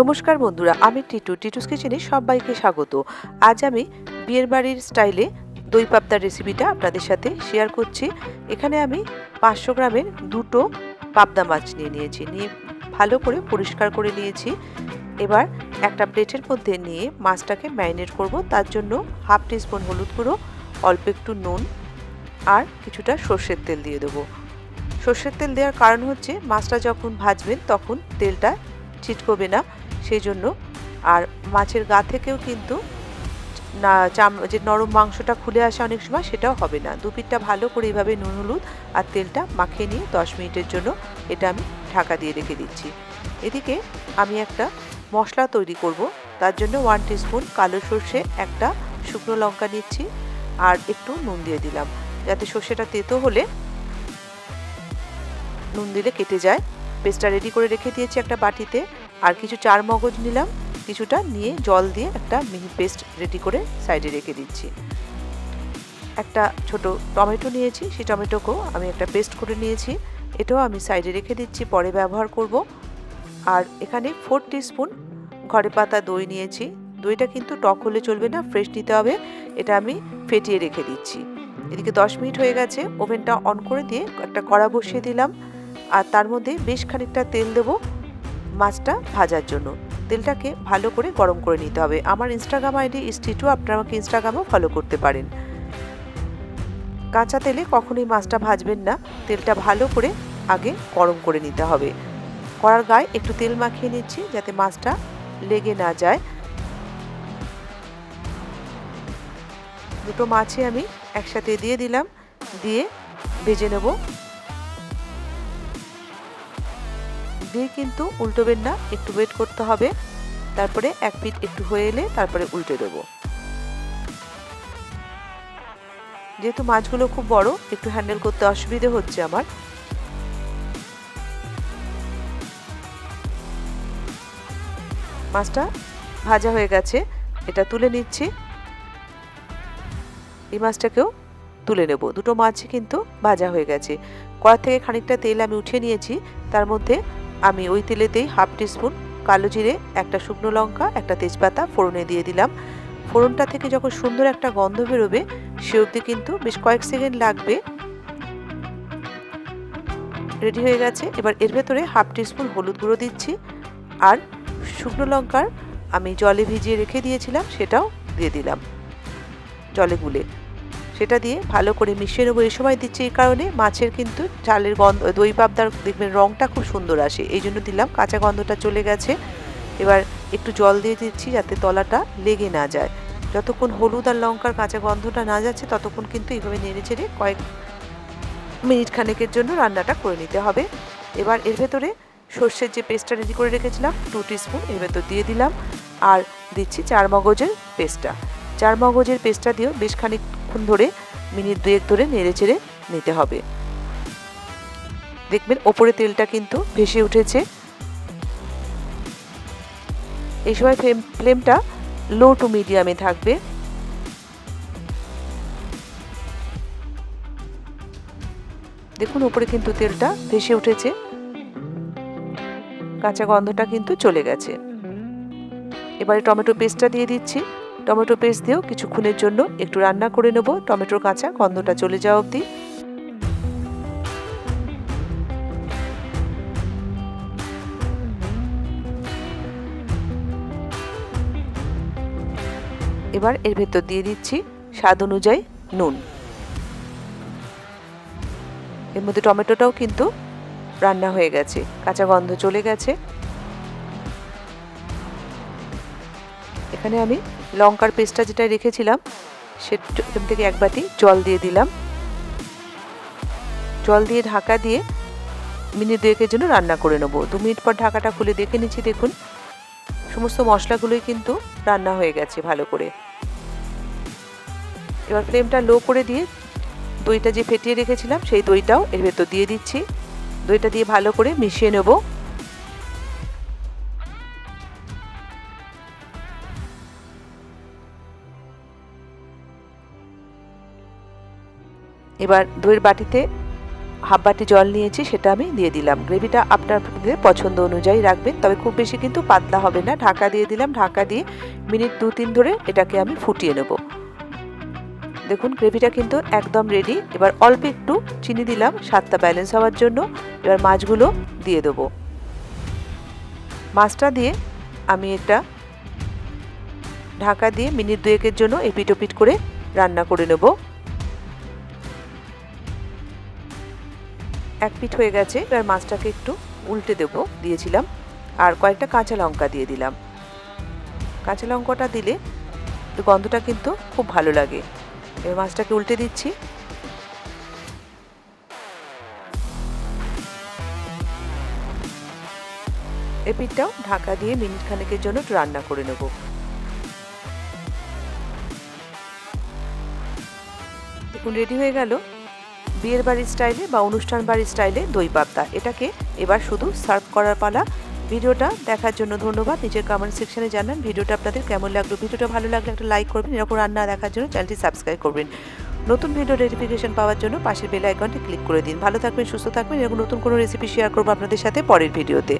নমস্কার বন্ধুরা, আমি টিটুস কিচেনে সবাইকে স্বাগত। আজ আমি বিয়ের বাড়ির স্টাইলে দই পাবদার রেসিপিটা আপনাদের সাথে শেয়ার করছি। এখানে আমি 500 গ্রামের দুটো পাবদা মাছ নিয়েছি, নিয়ে ভালো করে পরিষ্কার করে নিয়েছি। এবার একটা প্লেটের মধ্যে নিয়ে মাছটাকে ম্যারিনেট করব। তার জন্য হাফ টিস্পুন হলুদ গুঁড়ো, অল্প একটু নুন আর কিছুটা সর্ষের তেল দিয়ে দেবো। সর্ষের তেল দেওয়ার কারণ হচ্ছে মাছটা যখন ভাজবেন তখন তেলটা ছিটকবে না, সেই জন্য। আর মাছের গা থেকেও কিন্তু না যে নরম মাংসটা খুলে আসে অনেক সময়, সেটাও হবে না। দুপিঠটা ভালো করে এইভাবে নুন হলুদ আর তেলটা মাখিয়ে নিয়ে 10 মিনিটের জন্য এটা আমি ঢাকা দিয়ে রেখে দিচ্ছি। এদিকে আমি একটা মশলা তৈরি করব। তার জন্য 1 টিস্পুন কালো সর্ষে, একটা শুকনো লঙ্কা নিচ্ছি আর একটু নুন দিয়ে দিলাম, যাতে সর্ষেটা তেতো হলে নুন দিলে কেটে যায়। পেস্টটা রেডি করে রেখে দিয়েছি একটা বাটিতে। আর কিছু চার মগজ নিলাম, কিছুটা নিয়ে জল দিয়ে একটা মিহি পেস্ট রেডি করে সাইডে রেখে দিচ্ছি। একটা ছোট টমেটো নিয়েছি, সেই টমেটোকেও আমি একটা পেস্ট করে নিয়েছি, এটাও আমি সাইডে রেখে দিচ্ছি, পরে ব্যবহার করব। আর এখানে 4 টিস্পুন ঘরে পাতা দই নিয়েছি। দইটা কিন্তু টক হলে চলবে না, ফ্রেশ নিতে হবে। এটা আমি ফেটিয়ে রেখে দিচ্ছি। এদিকে 10 মিনিট হয়ে গেছে, ওভেনটা অন করে দিয়ে একটা কড়া বসিয়ে দিলাম। আর তার মধ্যে বেশ খানিকটা তেল দেবো মাছটা ভাজার জন্য। তেলটাকে ভালো করে গরম করে নিতে হবে। আমার ইনস্টাগ্রাম আইডি টিটু, আপনারা আমাকে ইনস্টাগ্রামেও ফলো করতে পারেন। কাঁচা তেলে কখনোই মাছটা ভাজবেন না, তেলটা ভালো করে আগে গরম করে নিতে হবে। কড়ার গায়ে একটু তেল মাখিয়ে নিচ্ছি যাতে মাছটা লেগে না যায়। দুটো মাছই আমি একসাথে দিয়ে দিলাম, দিয়ে ভেজে নেব। দিয়ে কিন্তু উল্টোবেন না, একটু ওয়েট করতে হবে। তারপরে এক পিঠ একটু হয়ে এলে তারপরে উল্টে দেবো। যেহেতু মাছগুলো খুব বড়, একটু হ্যান্ডেল করতে অসুবিধে হচ্ছে আমার। মাছটা ভাজা হয়ে গেছে, এটা তুলে নিচ্ছি। এই মাছটাকেও তুলে নেব। দুটো মাছই কিন্তু ভাজা হয়ে গেছে। কড়া থেকে খানিকটা তেল আমি উঠিয়ে নিয়েছি। তার মধ্যে আমি ওই তেলেতেই হাফ টিস্পুন কালো জিরে, একটা শুকনো লঙ্কা, একটা তেজপাতা ফোড়নে দিয়ে দিলাম। ফোড়নটা থেকে যখন সুন্দর একটা গন্ধ বেরোবে, সে অবধি কিন্তু বেশ কয়েক সেকেন্ড লাগবে। রেডি হয়ে গেছে। এবার এর ভেতরে হাফ টিস্পুন হলুদ গুঁড়ো দিচ্ছি, আর শুকনো লঙ্কার আমি জলে ভিজিয়ে রেখে দিয়েছিলাম সেটাও দিয়ে দিলাম জলে গুলে। সেটা দিয়ে ভালো করে মিশিয়ে নেবো। এই সময় দিচ্ছি এই কারণে, মাছের কিন্তু চালের গন্ধ, দই পাবদার দেখবেন রঙটা খুব সুন্দর আসে, এই জন্য দিলাম। কাঁচা গন্ধটা চলে গেছে। এবার একটু জল দিয়ে দিচ্ছি যাতে তলাটা লেগে না যায়। যতক্ষণ হলুদ আর লঙ্কার কাঁচা গন্ধটা না যাচ্ছে ততক্ষণ কিন্তু এইভাবে নেড়ে চেড়ে কয়েক মিনিট খানেকের জন্য রান্নাটা করে নিতে হবে। এবার এর ভেতরে সর্ষের যে পেস্টটা রেডি করে রেখেছিলাম 2 টিস্পুন এর ভেতর দিয়ে দিলাম, আর দিচ্ছি চার মগজের পেস্টটা। চার মগজের পেস্টটা দিয়েও বেশ খানিকক্ষণ ধরে, মিনিট 2 ধরে নেড়ে চেড়ে নিতে হবে। দেখবেন ওপরে তেলটা কিন্তু ভেসে উঠেছে। এই সময় ফ্লেমটা লো টু মিডিয়ামে থাকবে। দেখুন উপরে কিন্তু তেলটা ভেসে উঠেছে, কাঁচা গন্ধটা কিন্তু চলে গেছে। এবারে টমেটো পেস্টটা দিয়ে দিচ্ছি। টমেটো পেস্ট দিয়েও কিছুক্ষণের জন্য একটু রান্না করে নেব, টমেটোর কাঁচা গন্ধটা চলে যাওয়া অবধি। এবার এর ভেতর দিয়ে দিচ্ছি স্বাদ অনুযায়ী নুন। এর মধ্যে টমেটোটাও কিন্তু রান্না হয়ে গেছে, কাঁচা গন্ধ চলে গেছে। এখানে আমি লঙ্কার পেস্টটা যেটা রেখেছিলাম সেখান থেকে এক বাটি জল দিয়ে দিলাম। জল দিয়ে ঢাকা দিয়ে মিনিট 2 জন্য রান্না করে নেবো। 2 মিনিট পর ঢাকাটা খুলে দেখে নিচ্ছি, দেখুন সমস্ত মশলাগুলোই কিন্তু রান্না হয়ে গেছে ভালো করে। এবার ফ্লেমটা লো করে দিয়ে দইটা যে ফেটিয়ে রেখেছিলাম সেই দইটাও এর ভেতর দিয়ে দিচ্ছি। দইটা দিয়ে ভালো করে মিশিয়ে নেব। এবার দইয়ের বাটিতে হাফ বাটি জল নিয়েছি, সেটা আমি দিয়ে দিলাম। গ্রেভিটা আপনাদের পছন্দ অনুযায়ী রাখবেন, তবে খুব বেশি কিন্তু পাতলা হবে না। ঢাকা দিয়ে দিলাম। ঢাকা দিয়ে মিনিট 2-3 ধরে এটাকে আমি ফুটিয়ে নেব। দেখুন গ্রেভিটা কিন্তু একদম রেডি। এবার অল্প একটু চিনি দিলাম স্বাদটা ব্যালেন্স হওয়ার জন্য। এবার মাছগুলো দিয়ে দেব। মাছটা দিয়ে আমি একটা ঢাকা দিয়ে মিনিট 2-এর জন্য এপিট ওপিট করে রান্না করে নেব। এক পিঠ হয়ে গেছে। এবার মাছটাকে একটু উল্টে দেব, দিয়েছিলাম। আর কয়েকটা কাঁচা লঙ্কা দিয়ে দিলাম। কাঁচা লঙ্কাটা দিলে গন্ধটা কিন্তু খুব ভালো লাগে। এবার মাছটাকে উল্টে দিচ্ছি। এপিঠটাও ঢাকা দিয়ে মিনিট খানেকের জন্য একটু রান্না করে নেব। দেখুন রেডি হয়ে গেল বিয়ের বাড়ির স্টাইলে বা অনুষ্ঠান বাড়ির স্টাইলে দই পাবদা। এটাকে এবার শুধু সার্ভ করার পালা। ভিডিওটা দেখার জন্য ধন্যবাদ। নিজের কমেন্ট সেকশনে জানান ভিডিওটা আপনাদের কেমন লাগলো। ভিডিওটা ভালো লাগলে একটা লাইক করবেন। এরকম রান্না দেখার জন্য চ্যানেলটি সাবস্ক্রাইব করবেন। নতুন ভিডিও নোটিফিকেশন পাওয়ার জন্য পাশের বেল আইকনটি ক্লিক করে দিন। ভালো থাকবেন, সুস্থ থাকবেন। এরকম নতুন কোনো রেসিপি শেয়ার করবো আপনাদের সাথে পরের ভিডিওতে।